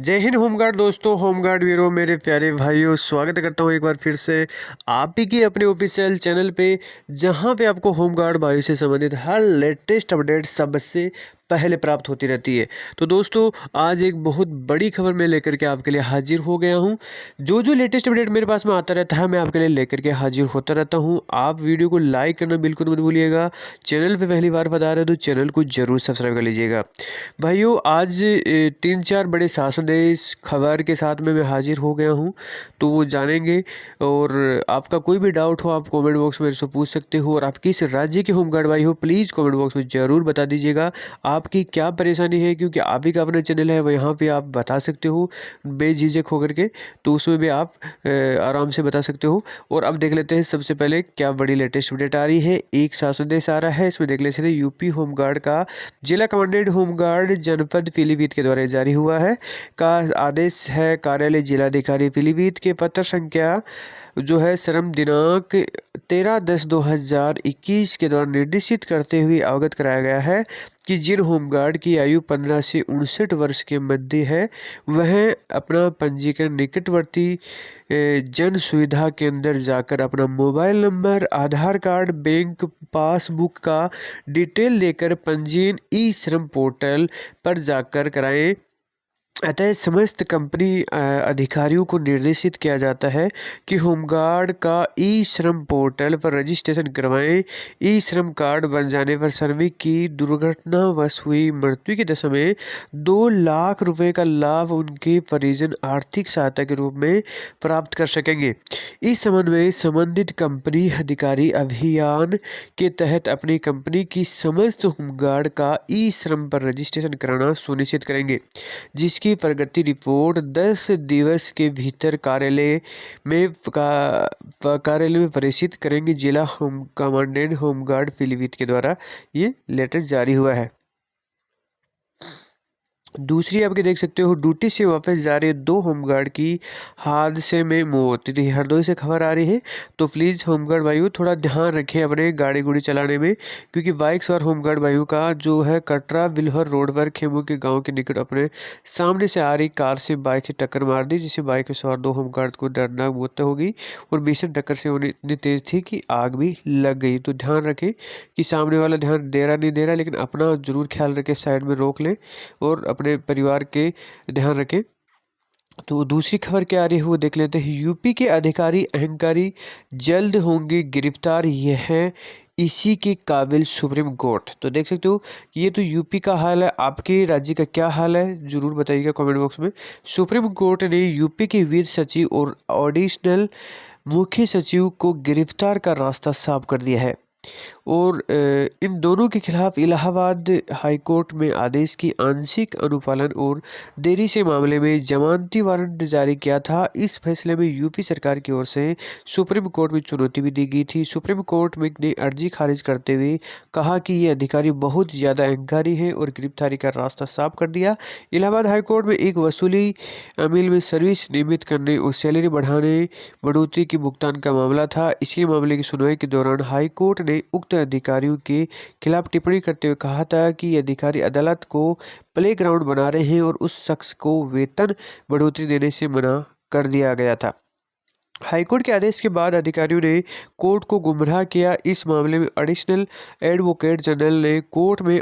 जय हिंद होमगार्ड दोस्तों, होमगार्ड वीरो मेरे प्यारे भाइयों, स्वागत करता हूँ एक बार फिर से आप ही की अपने ऑफिशियल चैनल पे, जहाँ पे आपको होमगार्ड भाइयों से संबंधित हर लेटेस्ट अपडेट सबसे पहले प्राप्त होती रहती है। तो दोस्तों, आज एक बहुत बड़ी खबर मैं लेकर के आपके लिए हाजिर हो गया हूँ। जो लेटेस्ट अपडेट मेरे पास में आता रहता है, मैं आपके लिए लेकर के हाजिर होता रहता हूँ। आप वीडियो को लाइक करना बिल्कुल मत भूलिएगा। चैनल पे पहली बार बता रहे हो तो चैनल को जरूर सब्सक्राइब कर लीजिएगा। भाइयों, आज 3-4 बड़े शासनदेश खबर के साथ में मैं हाजिर हो गया हूँ, तो वो जानेंगे। और आपका कोई भी डाउट हो आप कमेंट बॉक्स में मेरे से पूछ सकते हो। और आप किस राज्य के होमगार्ड भाई हो, प्लीज़ कमेंट बॉक्स में ज़रूर बता दीजिएगा आपकी क्या परेशानी है, क्योंकि आप ही का अपना चैनल है, यहाँ पे आप बता सकते हो बेझिझक होकर के। तो उसमें भी आप आराम से बता सकते हो। और अब देख लेते हैं सबसे पहले क्या बड़ी लेटेस्ट अपडेट आ रही है। एक शासनदेश आ रहा है, इसमें देख लेते हैं यूपी होमगार्ड का जिला कमांडेंट होमगार्ड जनपद पीलीभीत के द्वारा जारी हुआ है का आदेश है। कार्यालय जिलाधिकारी पीलीभीत के पत्र संख्या जो है श्रम दिनांक 13/10/2021 के द्वारा निर्देशित करते हुए अवगत कराया गया है कि जिन होमगार्ड की आयु 15 से 59 वर्ष के मध्य है, वह अपना पंजीकरण निकटवर्ती जन सुविधा केंद्र जाकर अपना मोबाइल नंबर, आधार कार्ड, बैंक पासबुक का डिटेल लेकर पंजीयन ई श्रम पोर्टल पर जाकर कराएं। अतः समस्त कंपनी अधिकारियों को निर्देशित किया जाता है कि होमगार्ड का ई श्रम पोर्टल पर रजिस्ट्रेशन करवाएं। ई श्रम कार्ड बन जाने पर श्रमिक की दुर्घटनावश हुई मृत्यु की दशा में 2 लाख रुपए का लाभ उनके परिजन आर्थिक सहायता के रूप में प्राप्त कर सकेंगे। इस संबंध में संबंधित कंपनी अधिकारी अभियान के तहत अपनी कंपनी की समस्त होमगार्ड का ई श्रम पर रजिस्ट्रेशन कराना सुनिश्चित करेंगे, जिसकी प्रगति रिपोर्ट 10 दिवस के भीतर कार्यालय में प्रेषित करेंगे। जिला होम कमांडेंट होमगार्ड पीलीभीत के द्वारा ये लेटर जारी हुआ है। दूसरी आपके देख सकते हो, ड्यूटी से वापस जा रहे 2 होमगार्ड की हादसे में मौत। तो हरदोई से खबर आ रही है, तो प्लीज़ होमगार्ड भाइयों थोड़ा ध्यान रखें अपने गाड़ी गुड़ी चलाने में, क्योंकि बाइक सवार होमगार्ड भाइयों का जो है कटरा बिल्हर रोड पर खेमू के गांव के निकट अपने सामने से आ रही कार से बाइक से टक्कर मार दी, जिससे बाइक में सवार 2 होमगार्ड को दर्दनाक मौत हो गई। और भीषण टक्कर से उन्हें इतनी तेज थी कि आग भी लग गई। तो ध्यान रखें कि सामने वाला ध्यान दे रहा नहीं दे रहा, लेकिन अपना जरूर ख्याल रखें, साइड में रोक लें और अपने परिवार के ध्यान रखें। तो दूसरी खबर क्या आ रही है वो देख लेते हैं। यूपी के अधिकारी अहंकारी जल्द होंगे गिरफ्तार, यह है इसी के काबिल सुप्रीम कोर्ट। तो देख सकते हो ये तो यूपी का हाल है, आपके राज्य का क्या हाल है जरूर बताइएगा कमेंट बॉक्स में। सुप्रीम कोर्ट ने यूपी के वित्त सचिव और एडिशनल मुख्य सचिव को गिरफ्तार का रास्ता साफ कर दिया है। और इन दोनों के खिलाफ इलाहाबाद हाईकोर्ट में आदेश की आंशिक अनुपालन और देरी से मामले में जमानती वारंट जारी किया था। इस फैसले में यूपी सरकार की ओर से सुप्रीम कोर्ट में चुनौती भी दी गई थी। सुप्रीम कोर्ट में ने अर्जी खारिज करते हुए कहा कि ये अधिकारी बहुत ज़्यादा अहंकारी हैं और गिरफ्तारी का रास्ता साफ कर दिया। इलाहाबाद हाईकोर्ट में एक वसूली अमील में सर्विस नियमित करने और सैलरी बढ़ोतरी की भुगतान का मामला था। इसी मामले की सुनवाई के दौरान हाईकोर्ट ने उक्त अधिकारियों के खिलाफ टिप्पणी करते हुए कहा था कि ये अधिकारी अदालत को प्लेग्राउंड बना रहे हैं और उस शख्स को वेतन बढ़ोतरी देने से मना कर दिया गया था। हाईकोर्ट के आदेश के बाद अधिकारियों ने कोर्ट को गुमराह किया। इस मामले में एडिशनल एडवोकेट जनरल ने कोर्ट में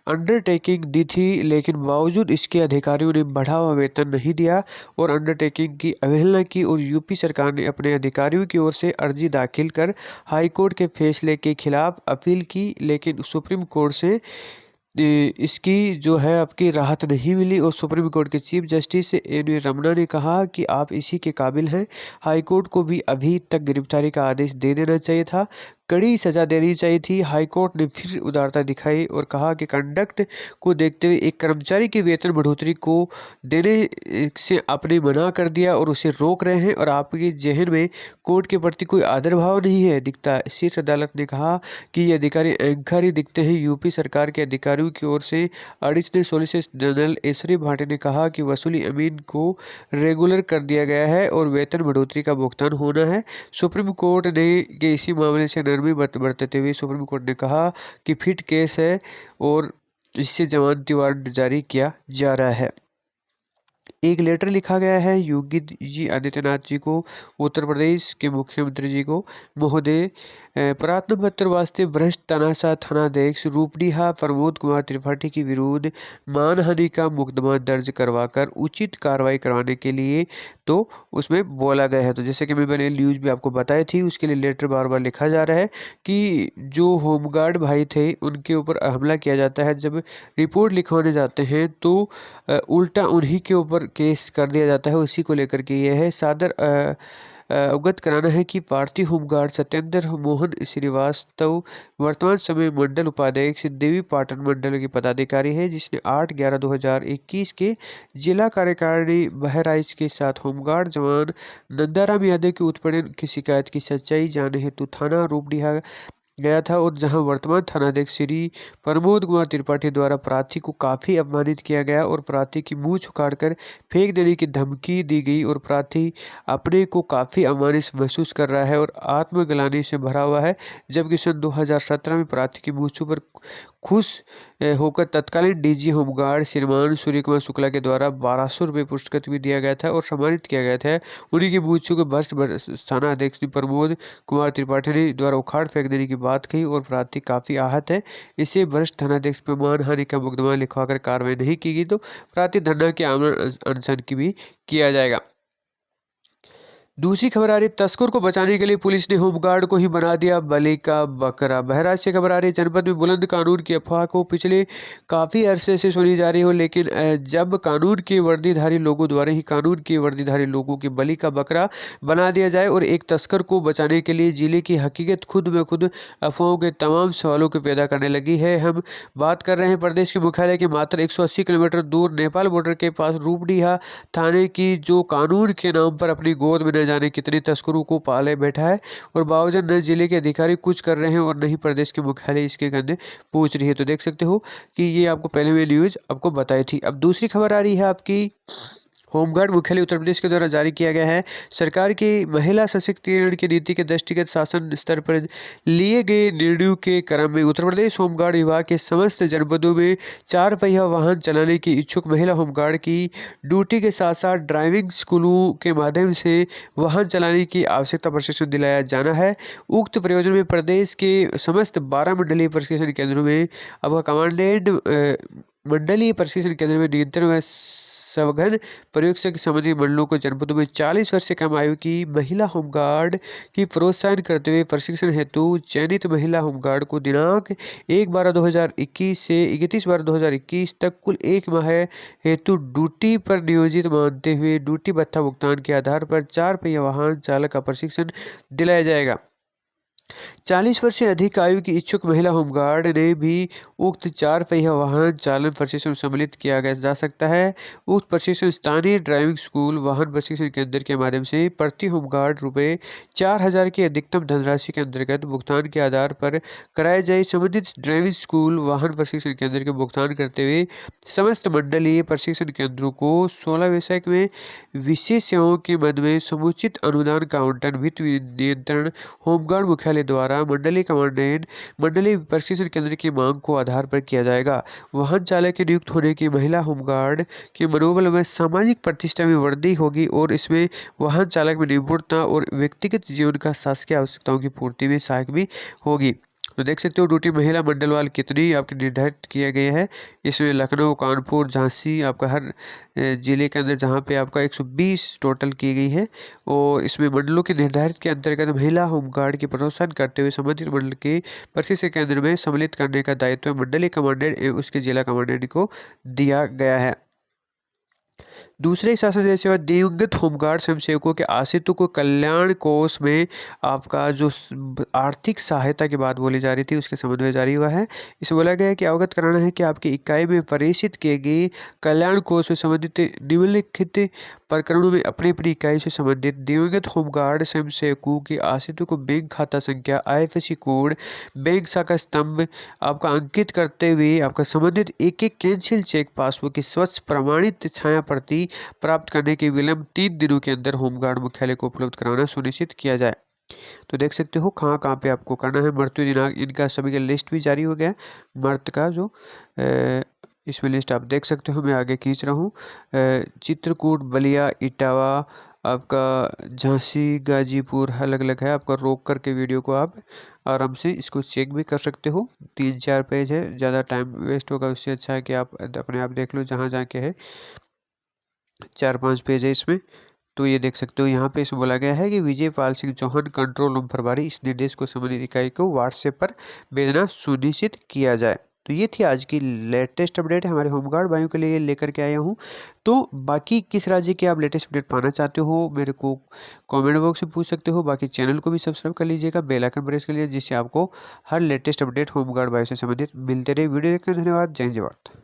अंडरटेकिंग दी थी, लेकिन बावजूद इसके अधिकारियों ने बढ़ा हुआ वेतन नहीं दिया और अंडरटेकिंग की अवहेलना की। और यूपी सरकार ने अपने अधिकारियों की ओर से अर्जी दाखिल कर हाईकोर्ट के फैसले के खिलाफ अपील की, लेकिन सुप्रीम कोर्ट से इसकी जो है आपकी राहत नहीं मिली। और सुप्रीम कोर्ट के चीफ जस्टिस एन रमना ने कहा कि आप इसी के काबिल हैं। हाईकोर्ट को भी अभी तक गिरफ्तारी का आदेश दे देना चाहिए था, कड़ी सजा देनी चाहिए थी। हाईकोर्ट ने फिर उदारता दिखाई और कहा कि कंडक्ट को देखते हुए एक कर्मचारी की वेतन बढ़ोतरी को देने से आपने मना कर दिया और उसे रोक रहे हैं, और आपके जहन में कोर्ट के प्रति कोई आदर भाव नहीं है दिखता। शीर्ष अदालत ने कहा कि ये अधिकारी अहंकारी दिखते हैं। यूपी सरकार के अधिकारियों की ओर से एडिशनल सॉलिसिटर जनरल ऐश्वर्य भाटे ने कहा कि वसूली अमीन को रेगुलर कर दिया गया है और वेतन बढ़ोतरी का भुगतान होना है। सुप्रीम कोर्ट ने के इसी मामले से नरमी बरतते हुए सुप्रीम कोर्ट ने कहा कि फिट केस है और इससे जमानती वारंट जारी किया जा रहा है। एक लेटर लिखा गया है योगी जी आदित्यनाथ जी को, उत्तर प्रदेश के मुख्यमंत्री जी को। महोदय, प्रार्थना पत्र वास्ते भ्रष्ट तानाशाह थानाध्यक्ष रूपडीहा प्रमोद कुमार त्रिपाठी के विरुद्ध मानहानि का मुकदमा दर्ज करवाकर उचित कार्रवाई करवाने के लिए तो उसमें बोला गया है। तो जैसे कि मैंने न्यूज़ भी आपको बताई थी, उसके लिए लेटर बार बार लिखा जा रहा है कि जो होमगार्ड भाई थे उनके ऊपर हमला किया जाता है। जब रिपोर्ट लिखवाने जाते हैं तो उल्टा उन्हीं के ऊपर केस कर दिया जाता है। उसी को लेकर के यह है सादर अवगत कराना है कि भारतीय होमगार्ड सत्येंद्र मोहन श्रीवास्तव वर्तमान समय मंडल उपाध्यक्ष देवी पाटन मंडल के पदाधिकारी है, जिसने 8/11/2021 के जिला कार्यकारिणी बहराइच के साथ होमगार्ड जवान नंदाराम यादव के उत्पीड़न की शिकायत की सच्चाई जानने हेतु थाना रूपडीहा गया था, और जहां वर्तमान थानाध्यक्ष श्री प्रमोद कुमार त्रिपाठी द्वारा प्रार्थी को काफ़ी अपमानित किया गया और प्रार्थी की मुंह उखाड़कर फेंक देने की धमकी दी गई, और प्रार्थी अपने को काफ़ी अपमानित महसूस कर रहा है और आत्मग्लानि से भरा हुआ है। जबकि सन 2017 में प्रार्थी की मूंछों पर खुश होकर तत्कालीन डीजी होमगार्ड श्रीमान सूर्य कुमार शुक्ला के द्वारा 1200 रुपये पुरस्कृत भी दिया गया था और सम्मानित किया गया था। उन्हीं की मूंछों के भ्रष्ट थाना अध्यक्ष प्रमोद कुमार त्रिपाठी ने द्वारा उखाड़ फेंक देने की बात कही और प्रार्थी काफ़ी आहत है। इसे भ्रष्ट थानाध्यक्ष पर मानहानि का मुकदमा लिखवाकर कार्रवाई नहीं की गई तो प्रार्थी धरना के आमरण अनशन की भी किया जाएगा। दूसरी खबर आ रही, तस्कर को बचाने के लिए पुलिस ने होमगार्ड को ही बना दिया बलि का बकरा। बहराइच से खबर आ रही, जनपद में बुलंद कानून की अफवाह को पिछले काफ़ी अरसे से सुनी जा रही हो, लेकिन जब कानून के वर्दीधारी लोगों द्वारा ही कानून के वर्दीधारी लोगों के बलि का बकरा बना दिया जाए और एक तस्कर को बचाने के लिए जिले की हकीकत खुद में खुद अफवाहों के तमाम सवालों को पैदा करने लगी है। हम बात कर रहे हैं प्रदेश के मुख्यालय के मात्र 180 किलोमीटर दूर नेपाल बॉर्डर के पास रूपडीहा थाने की, जो कानून के नाम पर अपनी गोद में न जाने कितने तस्करों को पाले बैठा है और बावजूद न जिले के अधिकारी कुछ कर रहे हैं और नहीं प्रदेश के मुख्यालय इसके कंधे पूछ रही है। तो देख सकते हो कि ये आपको पहले में न्यूज आपको बताई थी। अब दूसरी खबर आ रही है आपकी, होमगार्ड मुख्यालय उत्तर प्रदेश के द्वारा जारी किया गया है। सरकार की महिला सशक्तिकरण की नीति के दृष्टिगत शासन स्तर पर लिए गए निर्णयों के क्रम में उत्तर प्रदेश होमगार्ड विभाग के समस्त जनपदों में 4 पहिया वाहन चलाने की इच्छुक महिला होमगार्ड की ड्यूटी के साथ साथ ड्राइविंग स्कूलों के माध्यम से वाहन चलाने की आवश्यकता प्रशिक्षण दिलाया जाना है। उक्त प्रयोजन में प्रदेश के समस्त 12 मंडलीय प्रशिक्षण केंद्रों में अब कमांडेंट मंडलीय प्रशिक्षण केंद्र में नियंत्रण व सघन प्रयोग से संबंधित मंडलों को जनपदों में 40 वर्ष से कम आयु की महिला होमगार्ड की प्रोत्साहन करते हुए प्रशिक्षण हेतु चयनित महिला होमगार्ड को दिनांक 1/12/2021 से 31/12/2021 तक कुल 1 माह हेतु ड्यूटी पर नियोजित मानते हुए ड्यूटी भत्ता भुगतान के आधार पर 4 पहिया वाहन चालक का प्रशिक्षण दिलाया जाएगा। 40 वर्ष से अधिक आयु की इच्छुक महिला होमगार्ड ने भी उक्त 4 पहिया वाहन चालन प्रशिक्षण में सम्मिलित किया जा सकता है। उक्त प्रशिक्षण स्थानीय ड्राइविंग स्कूल वाहन प्रशिक्षण केंद्र के माध्यम से प्रति होमगार्ड रुपये 4,000 की अधिकतम धनराशि के अंतर्गत भुगतान के आधार पर कराए जाए। संबंधित ड्राइविंग स्कूल वाहन प्रशिक्षण केंद्र के भुगतान करते हुए समस्त मंडलीय प्रशिक्षण केंद्रों को 16 वैशाख में विशेष सेवाओं के मद में समुचित अनुदान का आवंटन वित्त नियंत्रण होमगार्ड मुख्यालय द्वारा मंडलीय कमांडेंट मंडलीय प्रशिक्षण केंद्र की मांग को आधार पर किया जाएगा। वाहन चालक के नियुक्त होने की महिला होमगार्ड के मनोबल में सामाजिक प्रतिष्ठा में वृद्धि होगी और इसमें वाहन चालक में निपुणता और व्यक्तिगत जीवन का शासकीय आवश्यकताओं की पूर्ति में सहायक भी होगी। तो देख सकते हो ड्यूटी महिला मंडलवाल कितनी आपके निर्धारित किए गए हैं। इसमें लखनऊ, कानपुर, झांसी आपका हर जिले के अंदर जहां पे आपका 120 टोटल की गई है और इसमें मंडलों के निर्धारित के अंतर्गत महिला होमगार्ड की प्रोत्साहन करते हुए संबंधित मंडल के प्रशिक्षण केंद्र में सम्मिलित करने का दायित्व मंडलीय कमांडेंट एवं उसके जिला कमांडेंट को दिया गया है। दूसरे शासन सेवा दिवंगत होमगार्ड स्वयंसेवकों के आश्रितों को कल्याण कोष में आपका जो आर्थिक सहायता की बात बोली जा रही थी उसके संबंध में जारी हुआ है। इसमें बोला गया है कि अवगत कराना है कि आपकी इकाई में प्रेषित किए गए कल्याण कोष से संबंधित निम्नलिखित प्रकरणों में अपनी अपनी इकाई से संबंधित दिवंगत होमगार्ड स्वयंसेवकों के आश्रितों को बैंक खाता संख्या, IFSC कोड, बैंक शाखा स्तंभ आपका अंकित करते हुए आपका संबंधित एक कैंसिल चेक पासबुक की स्वच्छ प्रमाणित छाया प्रति प्राप्त करने के विलंब 3 दिनों के अंदर होमगार्ड मुख्यालय को उपलब्ध कराना सुनिश्चित किया जाए। तो देख सकते हो कहाँ पे आपको करना है। मृत्यु दिनांक इनका सभी का लिस्ट भी जारी हो गया। मृत का जो इसमें लिस्ट आप देख सकते हो, मैं आगे खींच रहा हूँ। चित्रकूट, बलिया, इटावा, आपका झांसी, गाजीपुर अलग अलग है। आपका रोक करके वीडियो को आप आराम से इसको चेक भी कर सकते हो। 3-4 पेज है, ज़्यादा टाइम वेस्ट होगा, उससे अच्छा है कि आप अपने आप देख लो जहाँ जाके है। 4-5 पेज है इसमें। तो ये देख सकते हो, यहाँ पे इसमें बोला गया है कि विजय पाल सिंह चौहान कंट्रोल रूम प्रभारी इस निर्देश को संबंधित इकाई को व्हाट्सएप पर भेजना सुनिश्चित किया जाए। तो ये थी आज की लेटेस्ट अपडेट, हमारे होमगार्ड भाइयों के लिए लेकर के आया हूँ। तो बाकी किस राज्य के आप लेटेस्ट अपडेट पाना चाहते हो मेरे को कमेंट बॉक्स में पूछ सकते हो। बाकी चैनल को भी सब्सक्राइब कर लीजिएगा, बेल आइकन प्रेस कर लीजिए, जिससे आपको हर लेटेस्ट अपडेट होमगार्ड भाइयों से संबंधित मिलते रहे। वीडियो देखने धन्यवाद। जय हिंद, जय भारत।